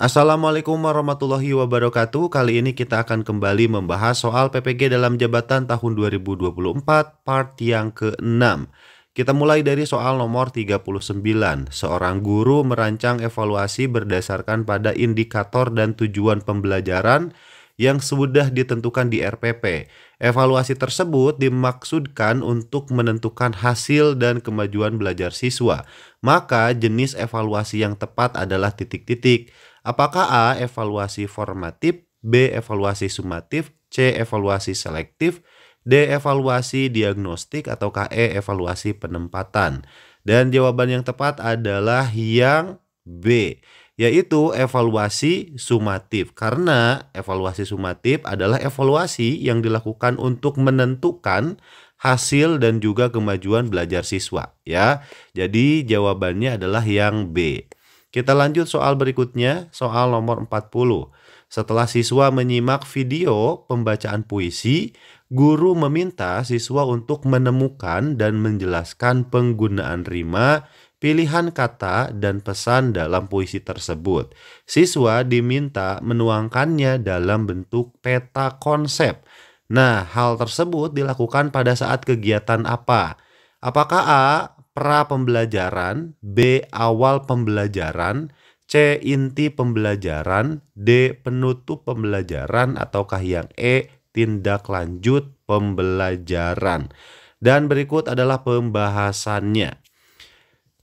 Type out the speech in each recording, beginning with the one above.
Assalamualaikum warahmatullahi wabarakatuh. Kali ini kita akan kembali membahas soal PPG dalam jabatan tahun 2024 part yang ke-6. Kita mulai dari soal nomor 39. Seorang guru merancang evaluasi berdasarkan pada indikator dan tujuan pembelajaran yang sudah ditentukan di RPP. Evaluasi tersebut dimaksudkan untuk menentukan hasil dan kemajuan belajar siswa. Maka jenis evaluasi yang tepat adalah titik-titik. Apakah A. Evaluasi formatif, B. Evaluasi sumatif, C. Evaluasi selektif, D. Evaluasi diagnostik, ataukah E. Evaluasi penempatan? Dan jawaban yang tepat adalah yang B, yaitu evaluasi sumatif. Karena evaluasi sumatif adalah evaluasi yang dilakukan untuk menentukan hasil dan juga kemajuan belajar siswa, ya. Jadi jawabannya adalah yang B. Kita lanjut soal berikutnya, soal nomor 40. Setelah siswa menyimak video pembacaan puisi, guru meminta siswa untuk menemukan dan menjelaskan penggunaan rima, pilihan kata, dan pesan dalam puisi tersebut. Siswa diminta menuangkannya dalam bentuk peta konsep. Nah, hal tersebut dilakukan pada saat kegiatan apa? Apakah A. pra pembelajaran, B. awal pembelajaran, C. inti pembelajaran, D. penutup pembelajaran, ataukah yang E. tindak lanjut pembelajaran? Dan berikut adalah pembahasannya.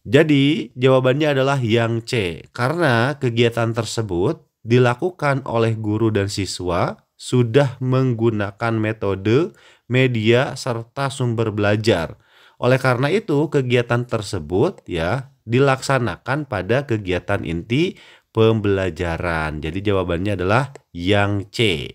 Jadi jawabannya adalah yang C, karena kegiatan tersebut dilakukan oleh guru dan siswa sudah menggunakan metode, media, serta sumber belajar. Oleh karena itu, kegiatan tersebut dilaksanakan pada kegiatan inti pembelajaran. Jadi jawabannya adalah yang C.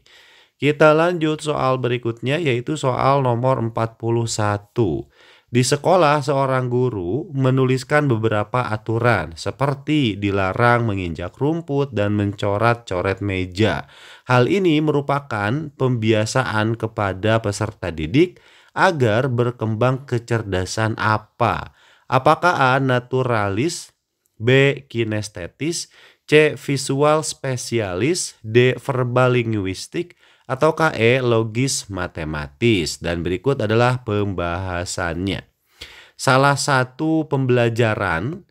Kita lanjut soal berikutnya, yaitu soal nomor 41. Di sekolah, seorang guru menuliskan beberapa aturan seperti dilarang menginjak rumput dan mencoret-coret meja. Hal ini merupakan pembiasaan kepada peserta didik agar berkembang kecerdasan apa? Apakah A. naturalis, B. kinestetis, C. visual spesialis, D. verbal linguistik, ataukah E. logis matematis? Dan berikut adalah pembahasannya. Salah satu pembelajaran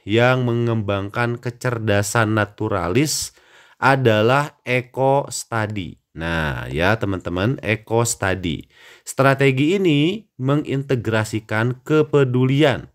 yang mengembangkan kecerdasan naturalis adalah eco study. Nah, ya teman-teman, eco study. Strategi ini mengintegrasikan kepedulian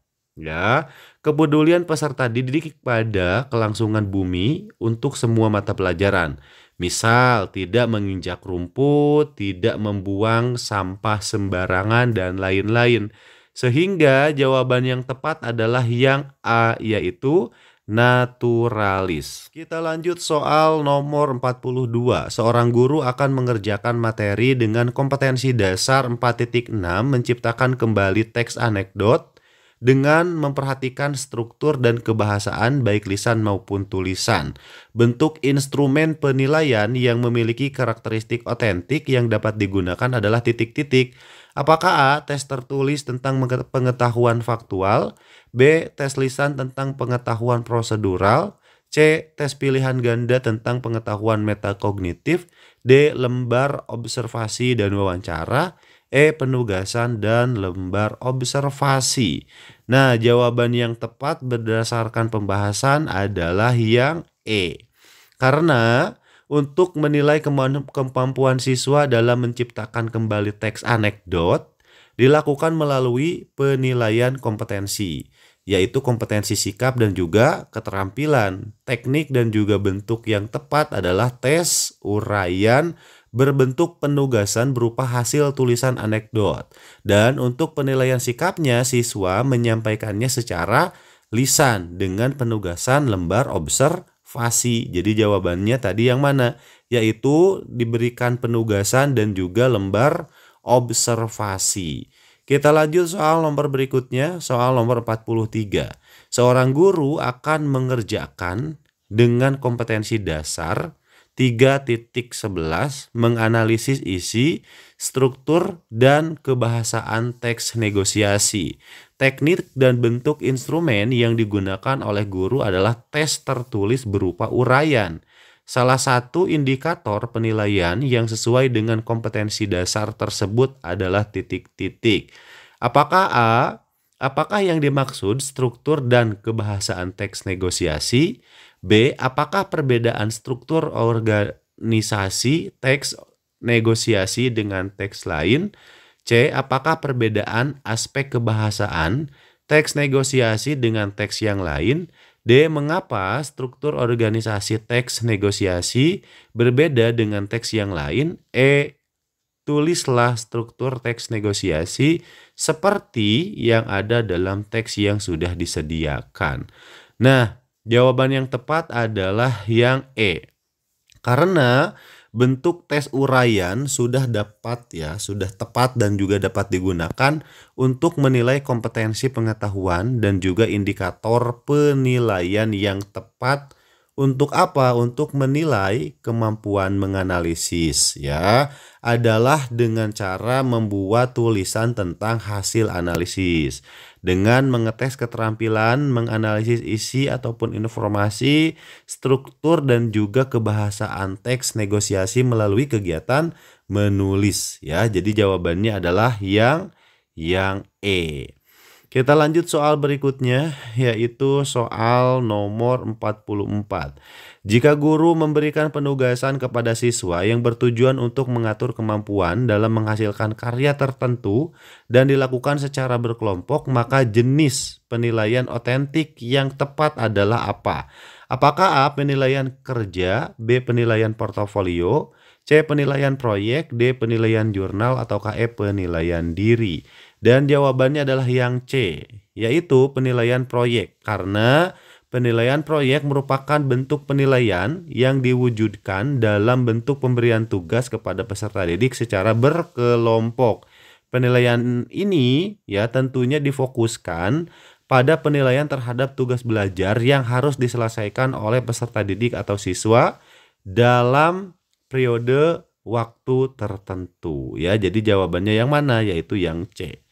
peserta didik pada kelangsungan bumi untuk semua mata pelajaran. Misal, tidak menginjak rumput, tidak membuang sampah sembarangan, dan lain-lain. Sehingga jawaban yang tepat adalah yang A, yaitu naturalis. Kita lanjut soal nomor 42. Seorang guru akan mengerjakan materi dengan kompetensi dasar 4.6 menciptakan kembali teks anekdot dengan memperhatikan struktur dan kebahasaan baik lisan maupun tulisan. Bentuk instrumen penilaian yang memiliki karakteristik otentik yang dapat digunakan adalah titik-titik. Apakah A. tes tertulis tentang pengetahuan faktual, B. tes lisan tentang pengetahuan prosedural, C. tes pilihan ganda tentang pengetahuan metakognitif, D. lembar observasi dan wawancara, E. penugasan dan lembar observasi. Nah, jawaban yang tepat berdasarkan pembahasan adalah yang E. Karena untuk menilai kemampuan siswa dalam menciptakan kembali teks anekdot dilakukan melalui penilaian kompetensi, yaitu kompetensi sikap dan juga keterampilan. Teknik dan juga bentuk yang tepat adalah tes uraian berbentuk penugasan berupa hasil tulisan anekdot. Dan untuk penilaian sikapnya, siswa menyampaikannya secara lisan dengan penugasan lembar observasi. Jadi jawabannya tadi yang mana? Yaitu diberikan penugasan dan juga lembar observasi. Kita lanjut soal nomor berikutnya, soal nomor 43. Seorang guru akan mengerjakan dengan kompetensi dasar 3.11 menganalisis isi, struktur, dan kebahasaan teks negosiasi. Teknik dan bentuk instrumen yang digunakan oleh guru adalah tes tertulis berupa uraian. Salah satu indikator penilaian yang sesuai dengan kompetensi dasar tersebut adalah titik-titik. Apakah A? Apakah yang dimaksud struktur dan kebahasaan teks negosiasi? B. Apakah perbedaan struktur organisasi teks negosiasi dengan teks lain? C. Apakah perbedaan aspek kebahasaan teks negosiasi dengan teks yang lain? D. Mengapa struktur organisasi teks negosiasi berbeda dengan teks yang lain? E. Tulislah struktur teks negosiasi seperti yang ada dalam teks yang sudah disediakan. Nah, jawaban yang tepat adalah yang E. Karena bentuk tes uraian sudah tepat dan juga dapat digunakan untuk menilai kompetensi pengetahuan dan juga indikator penilaian yang tepat. Untuk apa? Untuk menilai kemampuan menganalisis ya, adalah dengan cara membuat tulisan tentang hasil analisis. Dengan mengetes keterampilan menganalisis isi ataupun informasi, struktur dan juga kebahasaan teks negosiasi melalui kegiatan menulis ya. Jadi jawabannya adalah yang E. Kita lanjut soal berikutnya, yaitu soal nomor 44. Jika guru memberikan penugasan kepada siswa yang bertujuan untuk mengatur kemampuan dalam menghasilkan karya tertentu dan dilakukan secara berkelompok, maka jenis penilaian otentik yang tepat adalah apa? Apakah A. Penilaian kerja, B. Penilaian portofolio, C. Penilaian proyek, D. Penilaian jurnal, ataukah E. Penilaian diri? Dan jawabannya adalah yang C, yaitu penilaian proyek. Karena penilaian proyek merupakan bentuk penilaian yang diwujudkan dalam bentuk pemberian tugas kepada peserta didik secara berkelompok. Penilaian ini ya tentunya difokuskan pada penilaian terhadap tugas belajar yang harus diselesaikan oleh peserta didik atau siswa dalam periode waktu tertentu ya. Jadi jawabannya yang mana? Yaitu yang C.